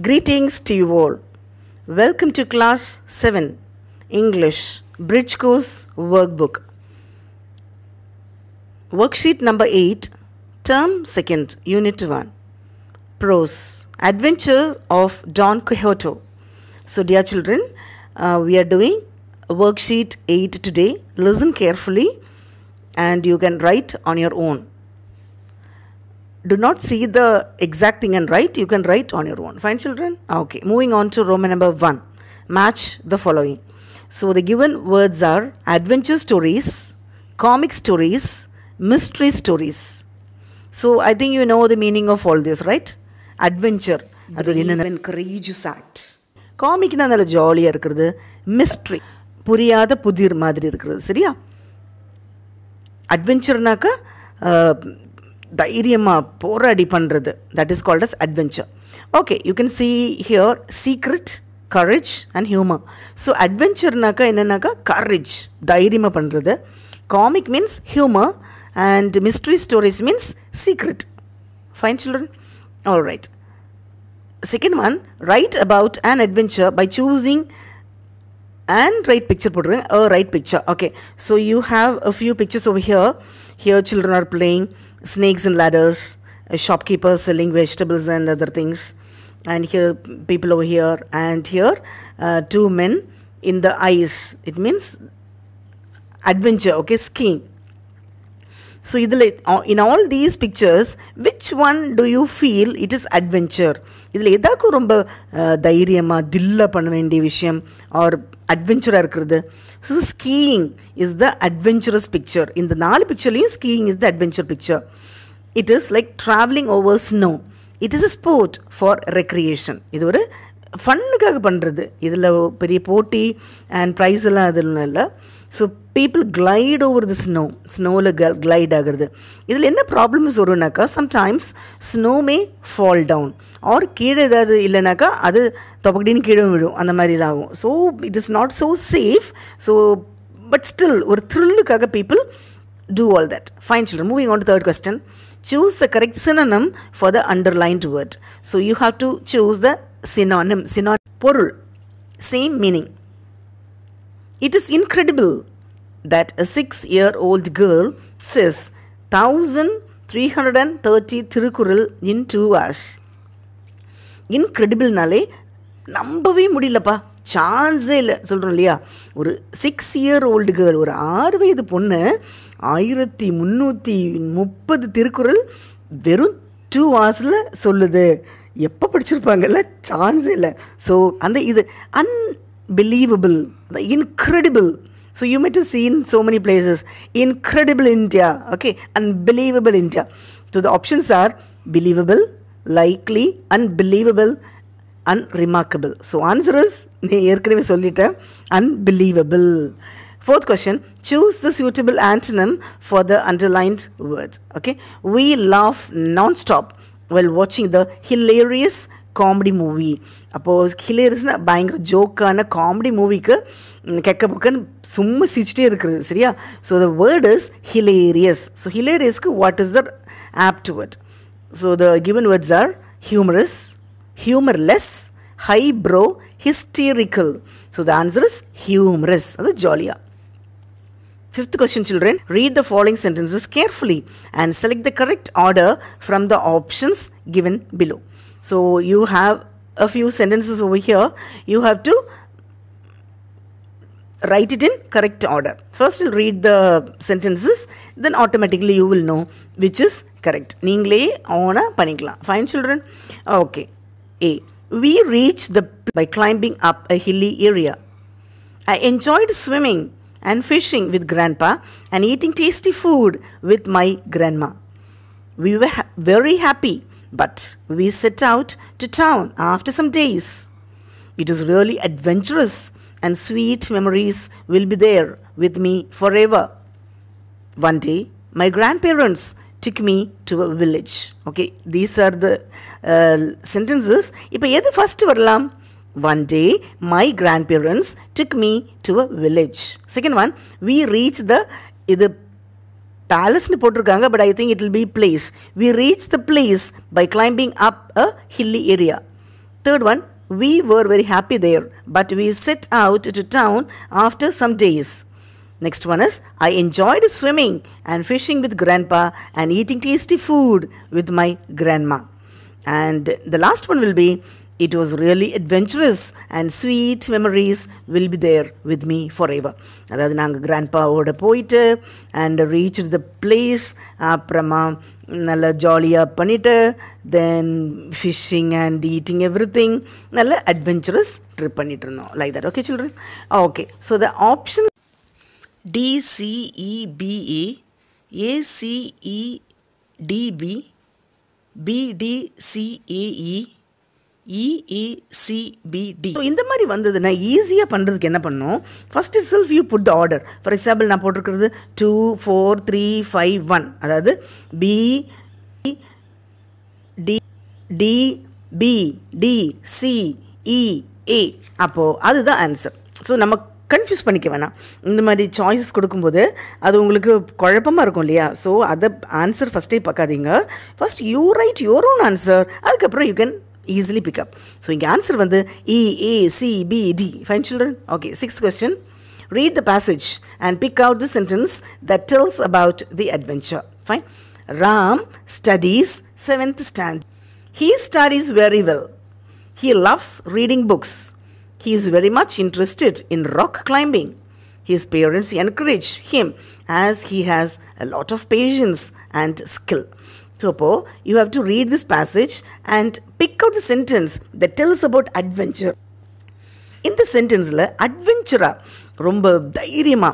Greetings to you all. Welcome to Class 7 English Bridge Course Workbook. Worksheet number 8, Term 2nd, Unit 1. Prose, Adventure of Don Quixote. So dear children, we are doing Worksheet 8 today. Listen carefully and you can write on your own. Do not see the exact thing and write. You can write on your own. Fine, children? Okay. Moving on to Roman number 1. Match the following. So the given words are adventure stories, comic stories, mystery stories. So I think you know the meaning of all this, right? Adventure. Brave and courageous act. Comic na nalla jolly irukkuradhu. Mystery. Puriyada pudir madiri irukkuradhu. Seriya? Adventure naka தைரியமா போராடி பண்றது, that is called as adventure. Okay, you can see here secret, courage and humor. So adventure naka enna courage, தைரியமா பண்றது. Comic means humor and mystery stories means secret. Fine, children? All right. Second one, write about an adventure by choosing and write picture போடுறேன், a right picture. Okay, so you have a few pictures over here. Here children are playing snakes and ladders, a shopkeeper selling vegetables and other things, and here people over here, and here two men in the ice. It means adventure. Okay, skiing. So in all these pictures, which one do you feel it is adventure? இதில் எதாக்கும் ரொம்ப தைரியமாக தில்லா பண்ண வேண்டிய விஷயம் or adventure இருக்கிறது. So skiing is the adventurous picture. இந்த 4 pictureலையும் skiing is the adventure picture. It is like traveling over snow. It is a sport for recreation. இது ஒரு ஃபன்னுக்காக பண்ணுறது. இதில் பெரிய போட்டி and ப்ரைஸ் எல்லாம் அதில் இல்லை. So people glide over the snow. ஸ்னோவில் glide ஆகிறது. இதில் என்ன ப்ராப்ளம்ஸ் வரும்னாக்கா சம்டைம்ஸ் ஸ்னோ மே ஃபால் டவுன் ஆர் கீழே ஏதாவது இல்லைனாக்கா அது தொப்பக்கடின்னு கீழே விடும், அந்த மாதிரிலாம் ஆகும். So it is not so safe. So but still ஒரு த்ரில்லுக்காக people do all that. Fine, children. Moving on to third question. Choose the correct synonym for the underlined word. So you have to choose the synonym. பொருள், same meaning. It is incredible that a 6-year-old girl says 1330 Thirukkural in 2 hours. Incredible-நாலே நம்பவே முடியலப்பா, சான்ஸே இல்லை சொல்கிறோம் இல்லையா. ஒரு 6-year-old girl, ஒரு 6 வயது பொண்ணு 1330 திருக்குறள் வெறும் 2 hours சொல்லுது. எப்போ படிச்சிருப்பாங்கல்ல, சான்ஸே இல்லை. ஸோ அந்த இது unbelievable, incredible. So you might have seen so many places. Incredible India. Okay, unbelievable India. So the options are believable, likely, unbelievable, unremarkable. So answer is unbelievable. Fourth question, choose the suitable antonym for the underlined word. Okay, we laugh non-stop while watching the hilarious comedy movie. அப்போது ஹிலேரியஸ்னால் பயங்கர ஜோக்கான comedy மூவிக்கு கெக்க புக்கன்னு சும்மா சிரிச்சிட்டே இருக்கிறது. சரியா? So the word is hilarious. So ஹிலேரியஸ்க்கு what is the apt word? So the given words are humorous, humourless, highbrow, hysterical. So the answer is humorous. அது ஜாலியாக. Fifth question, children. Read the following sentences carefully and select the correct order from the options given below. So you have a few sentences over here. You have to write it in correct order. First you'll read the sentences, then automatically you will know which is correct. நீங்களே ஆனா பண்ணிக்கலாம். Fine, children? Okay. A. We reached by climbing up a hilly area. I enjoyed swimming and fishing with grandpa and eating tasty food with my grandma. We were very happy, but we set out to town after some days. It was really adventurous and sweet memories will be there with me forever. One day, my grandparents took me to a village. Okay, these are the sentences. இப்போ எது first வரலாம்? One day, my grandparents took me to a village. Second one, we reached the palace nu potrukanga, but I think it will be place. We reached the place by climbing up a hilly area. Third one, we were very happy there, but we set out to town after some days. Next one is, I enjoyed swimming and fishing with grandpa and eating tasty food with my grandma. And the last one will be, it was really adventurous and sweet memories will be there with me forever. அதாவது நாங்கள் கிராண்ட்பாவோட போயிட்டு and reach the place, அப்புறமா நல்லா ஜாலியாக பண்ணிவிட்டு then fishing and eating everything, நல்ல adventurous trip பண்ணிட்டு இருந்தோம். Like that. Okay children? Okay. So the option DCEBA, ACEDB, BDCAE, EACBD. ஸோ இந்த மாதிரி வந்ததுன்னா ஈஸியாக பண்ணுறதுக்கு என்ன பண்ணணும், first itself you put the order. For example நான் போட்டிருக்கிறது 2 4 3 5 1, அதாவது B D D B D C E A. அப்போது அதுதான் ஆன்சர். ஸோ நம்ம கன்ஃபியூஸ் பண்ணிக்க வேணாம். இந்த மாதிரி சாய்ஸஸ் கொடுக்கும்போது அது உங்களுக்கு குழப்பமாக இருக்கும் இல்லையா? ஸோ அதை ஆன்சர் ஃபஸ்ட்டே பார்க்காதீங்க. First you write your own answer, அதுக்கப்புறம் you can easily pick up. So இங்கே ஆன்சர் வந்து EACBD. Fine children? Okay, sixth question. Read the passage and pick out the sentence that tells about the adventure. Fine. Ram studies 7th standard. He studies very well. He loves reading books. He is very much interested in rock climbing. His parents encourage him as he has a lot of patience and skill. So, you have to read this passage and pick out the sentence that tells about adventure. In the sentence, adventure ரொம்ப தைரியமாக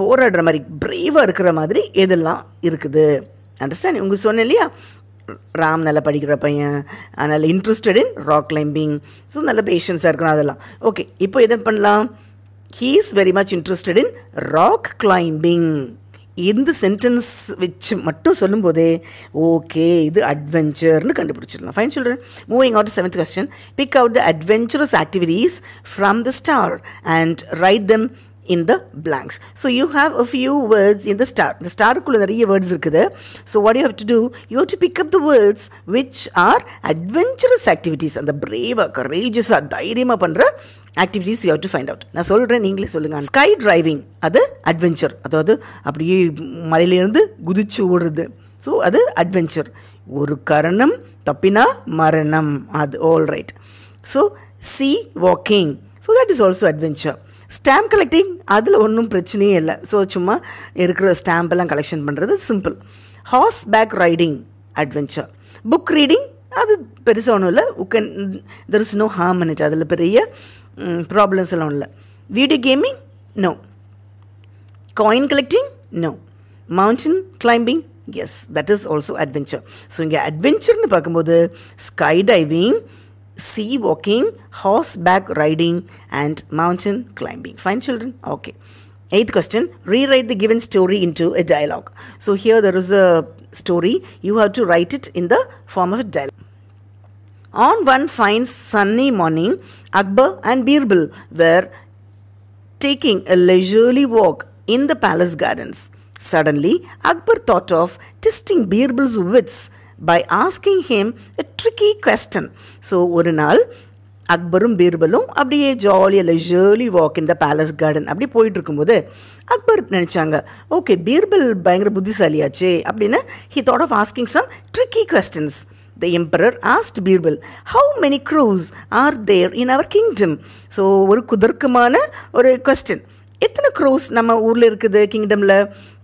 போராடுற மாதிரி பிரேவாக இருக்கிற மாதிரி எதெல்லாம் இருக்குது. Understand? உங்களுக்கு சொன்னேன் இல்லையா, ராம் நல்லா படிக்கிற பையன், நல்ல interested in rock climbing, so நல்ல பேஷன்ஸாக இருக்கணும் அதெல்லாம். ஓகே, இப்போ எதை பண்ணலாம்? He is very much interested in rock climbing. இந்த சென்டென்ஸ் வச்சு மட்டும் சொல்லும்போதே ஓகே இது அட்வென்ச்சர்னு கண்டுபிடிச்சிடலாம். Fine children? Moving on to 7th question. Pick out the adventurous activities from the star and write them in the blanks. So you have a few words in the star. The starக்குள்ள நிறைய words இருக்குது. So what you have to do, you have to pick up the words which are adventurous activities. அந்த பிரேவாக கரேஜஸாக தைரியமாக பண்ணுற activities you have to find out. நான் சொல்கிறேன், நீங்களே சொல்லுங்கள். ஸ்கை டிரைவிங் அது அட்வென்ச்சர், அதாவது அப்படியே மலையிலேருந்து குதிச்சு ஓடுறது, ஸோ அது அட்வென்ச்சர். ஒரு கரணம் தப்பினா மரணம், அது all right. So sea walking, so that is also adventure. Stamp collecting அதில் ஒன்றும் பிரச்சனையே இல்லை. ஸோ சும்மா இருக்கிற ஸ்டாம்பெல்லாம் கலெக்ஷன் பண்ணுறது simple. Horseback riding adventure. Book reading அது பெருசாக ஒன்றும் இல்லை, there is no harm in it, அதில் பெரிய ப்ராப்ளம்ஸ் எல்லாம் இல்லை. Video gaming no. Coin collecting no. Mountain climbing yes, that is also adventure. So இங்கே அட்வென்ச்சர்னு பார்க்கும்போது skydiving, sea walking, horseback riding and mountain climbing. Fine children? Okay. 8th question. Rewrite the given story into a dialogue. So here there is a story. You have to write it in the form of a dialogue. On one fine sunny morning, Akbar and Birbal were taking a leisurely walk in the palace gardens. Suddenly, Akbar thought of testing Birbal's wits by asking him a tricky question. So ஒரு நாள் அக்பரும் பீர்பலும் அப்படியே ஜாலியாக leisurely walk in the palace garden அப்படி போயிட்டு இருக்கும்போது அக்பர் நினச்சாங்க, okay Birbal பயங்கர புத்திசாலியாச்சே அப்படின்னு he thought of asking some tricky questions. The emperor asked Birbal, how many crows are there in our kingdom? So ஒரு குதர்க்கமான ஒரு question. எத்தனை க்ரோஸ் நம்ம ஊரில் இருக்குது கிங்டமில்?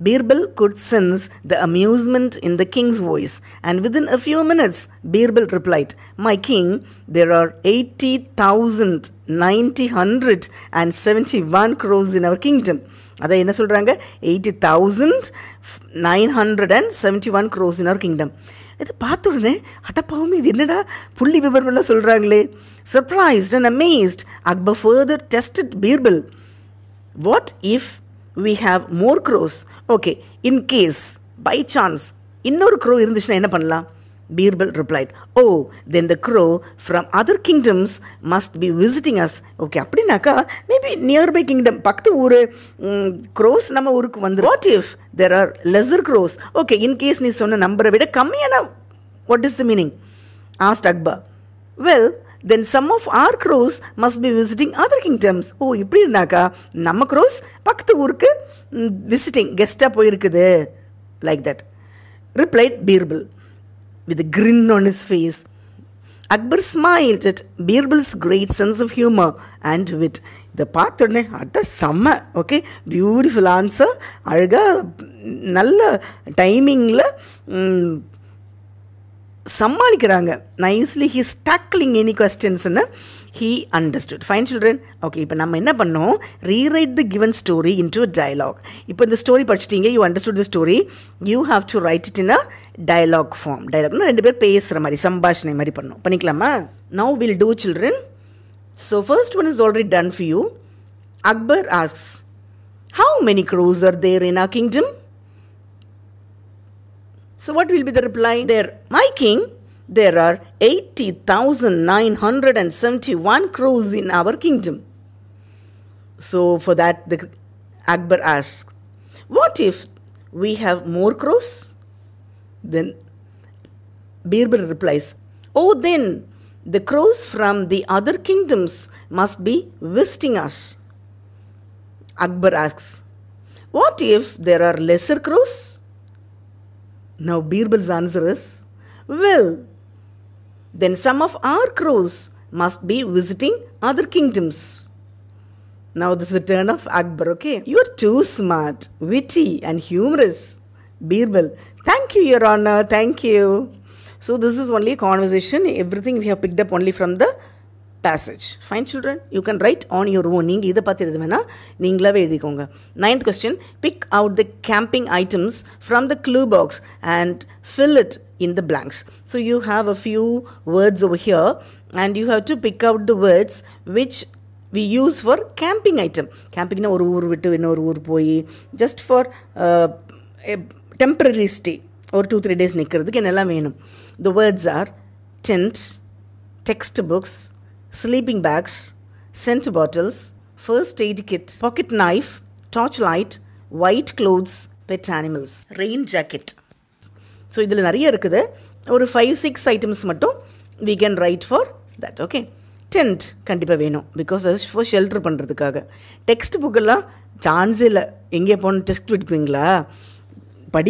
Birbal could sense the amusement in the king's voice and within a few minutes Birbal replied, my king, there are 80,971 crores in our kingdom. அதை என்ன சொல்கிறாங்க? 80,971 crores in our kingdom. இது பார்த்த உடனே அடப்பாவும் இது என்னடா புள்ளி விவரமெல்லாம் சொல்கிறாங்களே. Surprised and amazed Akbar further tested Birbal. What if we have more crows? Okay, in case, by chance, இன்னொரு crow இருந்துச்சுன்னா என்ன பண்ணலாம்? Birbal replied, oh, then the crow from other kingdoms must be visiting us. Okay, அப்படின்னாக்கா maybe nearby kingdom, பக்கத்து ஊர் crows நம்ம ஊருக்கு வந்து. What if there are lesser crows? Okay, in case நீ சொன்ன நம்பரை விட கம்மியான, what is the meaning? Asked Akbar. Well, then some of our crows must be visiting other kingdoms. ஓ இப்படி இருந்தாக்கா நம்ம crows பக்கத்து ஊருக்கு visiting guest-ஆ போயிருக்குது. Like that replied Birbal with a grin on his face. Akbar smiled at Birbal's great sense of humor and wit. இதை பார்த்தோடனே அட்ட செம்ம okay beautiful answer, அழகாக நல்ல டைமிங்கில் சமாளிக்கிறாங்க. நைஸ்லி ஹீஸ் டேக்லிங் எனி கொஸ்டின்ஸ்னு he understood. Fine children. Okay இப்போ நம்ம என்ன பண்ணோம், rewrite the given story into a dialogue. இப்போ இந்த ஸ்டோரி படிச்சிட்டிங்க, you understood the story, you have to write it in a dialogue form. டயலாக்னா ரெண்டு பேர் பேசுகிற மாதிரி சம்பாஷணை மாதிரி பண்ணணும். பண்ணிக்கலாமா? Now will do children. So first one is already done for you. Akbar asks, how many crows are there in our kingdom? So what will be the reply? There, my king, there are 80,971 crows in our kingdom. So for that the Akbar asks, what if we have more crows? Then Birbal replies, oh then the crows from the other kingdoms must be visiting us. Akbar asks, what if there are lesser crows? Now Birbal's answer is, well, then some of our crows must be visiting other kingdoms. Now this is the turn of Akbar, okay? You are too smart, witty and humorous. Birbal, thank you, Your Honor, thank you. So this is only a conversation. Everything we have picked up only from the passage. Fine children, you can write on your own. நீங்கள் இதை பார்த்து எழுதுவேன்னா நீங்களாவே எழுதிக்கோங்க. 9th question, pick out the camping items from the clue box and fill it in the blanks. So you have a few words over here and you have to pick out the words which we use for camping item. Camping na ஒரு ஊர் விட்டு இன்னொரு ஊர் போய் just for temporary stay or 2-3 days நிற்கிறதுக்கு என்னெல்லாம் வேணும். The words are tent, textbooks, sleeping bags, scent bottles, first aid kit, pocket knife, torchlight, white clothes, pet animals, rain jacket. So இதில் நிறைய இருக்குது. ஒரு 5-6 items மட்டும் we can write for that. Okay. Tent கண்டிப்பாக வேணும் because அது for shelter பண்ணுறதுக்காக. Text புக்கெல்லாம் சான்ஸே இல்லை. எங்கே போகணும் டெக்ஸ்ட் படிப்பீங்களா?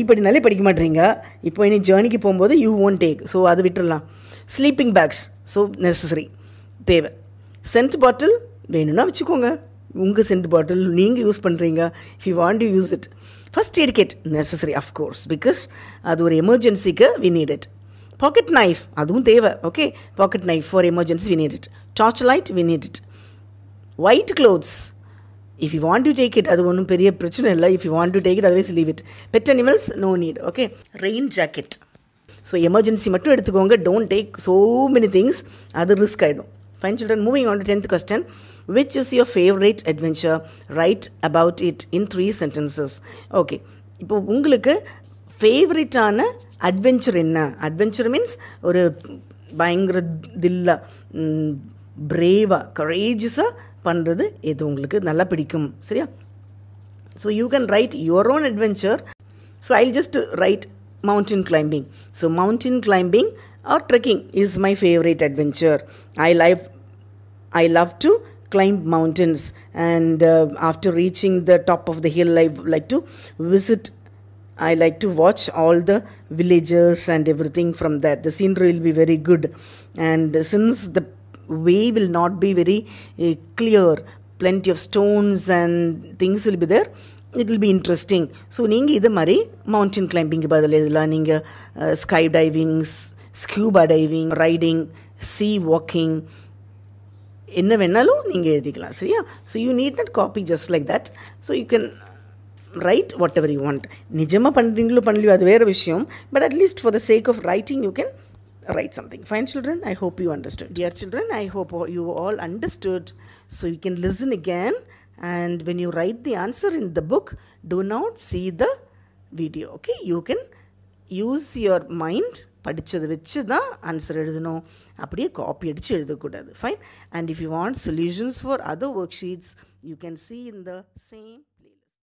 படினாலே படிக்க மாட்டேறீங்க. இப்போ இனி ஜேர்னிக்கு போகும்போது யூ ஓன்ட் டேக், ஸோ அது விட்டுடலாம். ஸ்லீப்பிங் பேக்ஸ் ஸோ நெசசரி தேவை. சென்ட் பாட்டில் வேணும்னா வச்சுக்கோங்க, உங்கள் சென்ட் பாட்டில் நீங்கள் யூஸ் பண்ணுறீங்க, if you want to use it. First aid kit necessary of course because அது ஒரு எமர்ஜென்சிக்கு we need it. Pocket knife அதுவும் தேவை. ஓகே, pocket knife for emergency we need it. Torch light we need it. White clothes if you want to take it, அது ஒன்றும் பெரிய பிரச்சனை இல்லை. if you want to take it, otherwise leave it. Pet animals, no need. Okay. Rain jacket. So emergency மட்டும் எடுத்துக்கோங்க. Don't take so many things. அது risk ஆகிடும். Fine children, moving on to 10th question. Which is your favorite adventure? Write about it in 3 sentences. Okay. இப்போ உங்களுக்கு ஃபேவரட்டான adventure என்ன? Adventure means ஒரு பயங்கர தில்லா பிரேவாக கரேஜஸாக பண்ணுறது எது உங்களுக்கு நல்லா பிடிக்கும், சரியா? So you can right your own adventure. So I just right mountain climbing. So mountain climbing or trekking is my favorite adventure. I love to climb mountains, and after reaching the top of the hill I like to visit. I like to watch all the villages and everything from that. The scenery will be very good, and since the way will not be very clear, plenty of stones and things will be there, it will be interesting. So நீங்கள் இது மாதிரி mountain கிளைம்பிங்கு பதில் எழுதலாம். நீங்கள் sky diving, scuba diving, riding, sea walking, என்ன வேணாலும் நீங்கள் எழுதிக்கலாம், சரியா? So you need not copy just like that. So you can write whatever you want. நிஜமாக பண்ணுறீங்களோ பண்ணலையோ அது வேறு விஷயம். But at least for the sake of writing you can write something. Fine children, I hope you understood. Dear children, I hope you all understood. So you can listen again, and when you write the answer in the book, do not see the video. Okay, you can use your mind. படிச்சது வச்சு தான் answer எழுதணும், அப்படியே copy அடித்து எழுதக்கூடாது. Fine. And if you want solutions for other worksheets, you can see in the same